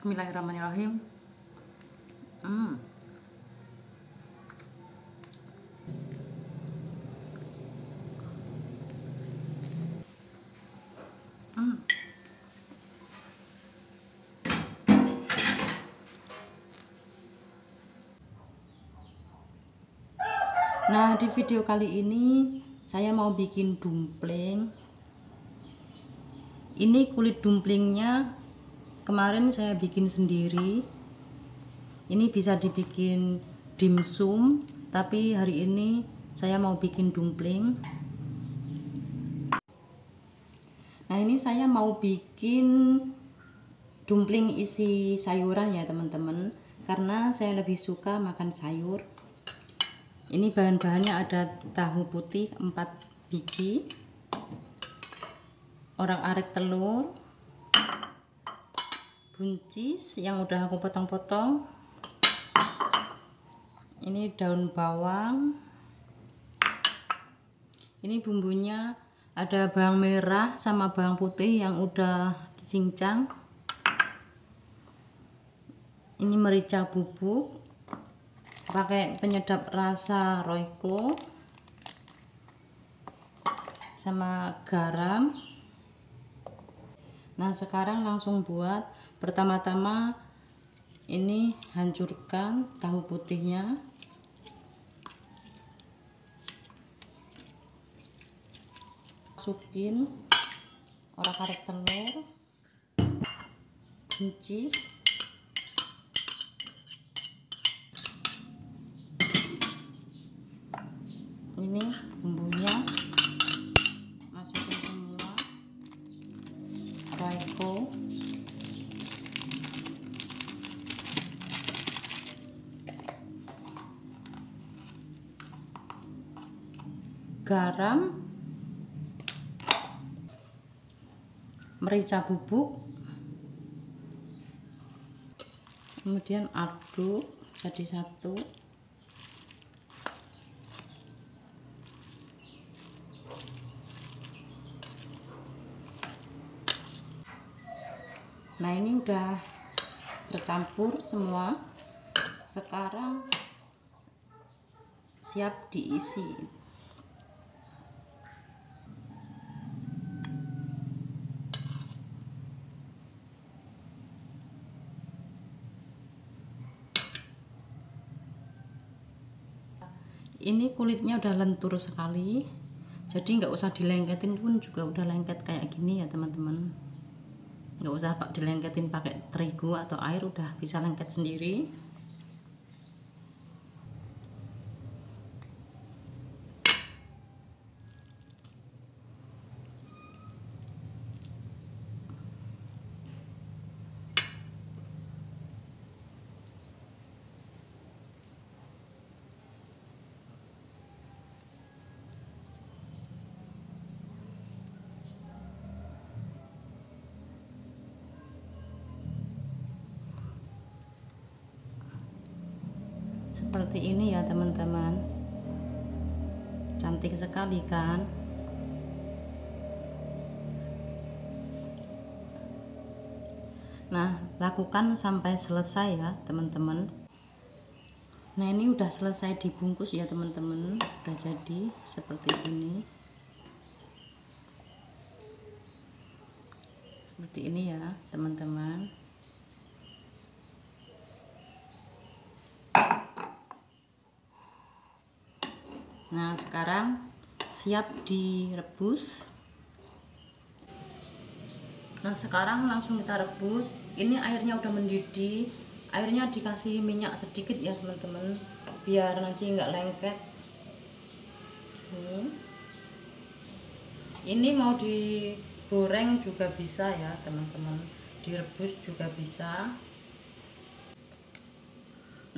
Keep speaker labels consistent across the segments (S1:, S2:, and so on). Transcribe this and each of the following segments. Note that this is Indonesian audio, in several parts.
S1: Bismillahirrahmanirrahim. Hmm. Hmm. Nah, di video kali ini saya mau bikin dumpling. Ini kulit dumplingnya kemarin saya bikin sendiri. Ini bisa dibikin dimsum, tapi hari ini saya mau bikin dumpling. Nah, ini saya mau bikin dumpling isi sayuran ya teman-teman, karena saya lebih suka makan sayur. Ini bahan-bahannya ada tahu putih 4 biji, orak-arik telur, buncis yang udah aku potong-potong, ini daun bawang, ini bumbunya ada bawang merah sama bawang putih yang udah dicincang, ini merica bubuk pakai penyedap rasa Royco sama garam. Nah, sekarang langsung buat. Pertama-tama ini hancurkan tahu putihnya, masukin orak-arik telur, buncis, ini bumbunya masukin semua, Royco, garam, merica bubuk, kemudian aduk jadi satu. Nah, ini udah tercampur semua. Sekarang siap diisi. Ini kulitnya udah lentur sekali, jadi nggak usah dilengketin pun juga udah lengket kayak gini ya teman-teman. Nggak usah dilengketin pakai terigu atau air, udah bisa lengket sendiri. Seperti ini ya teman-teman, cantik sekali kan. Nah, lakukan sampai selesai ya teman-teman. Nah, ini udah selesai dibungkus ya teman-teman, udah jadi seperti ini. Seperti ini ya teman-teman. Nah, sekarang siap direbus. Nah, sekarang langsung kita rebus. Ini airnya udah mendidih. Airnya dikasih minyak sedikit ya teman-teman, biar nanti nggak lengket. Ini mau digoreng juga bisa ya teman-teman, direbus juga bisa.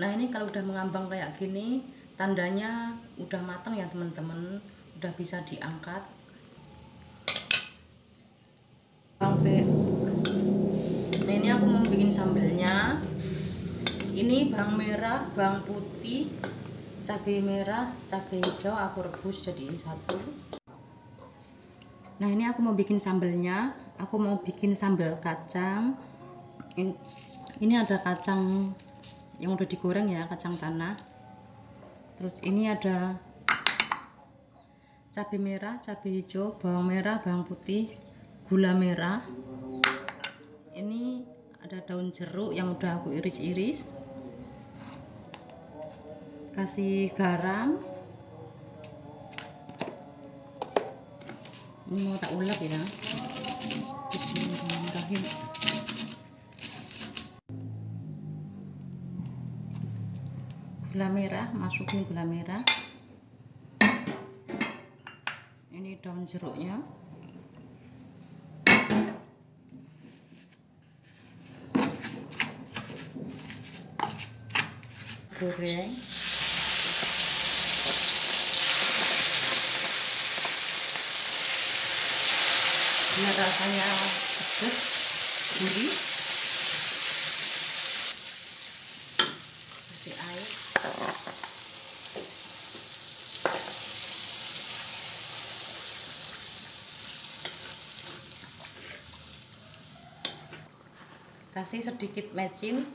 S1: Nah, ini kalau udah mengambang kayak gini, tandanya udah matang ya teman-teman, udah bisa diangkat. Nah, ini aku mau bikin sambelnya. Ini bawang merah, bawang putih, cabai merah, cabai hijau aku rebus jadi satu. Nah, ini aku mau bikin sambelnya. Aku mau bikin sambal kacang. Ini ada kacang yang udah digoreng ya, kacang tanah. Terus ini ada cabai merah, cabai hijau, bawang merah, bawang putih, gula merah. Ini ada daun jeruk yang udah aku iris-iris. Kasih garam. Ini mau tak ulek ya. Bismillahirrahmanirrahim. Gula merah, masukin gula merah. Ini daun jeruknya. Goreng. Biar rasanya pedas, gurih. Kasih air. Kasih sedikit mecin.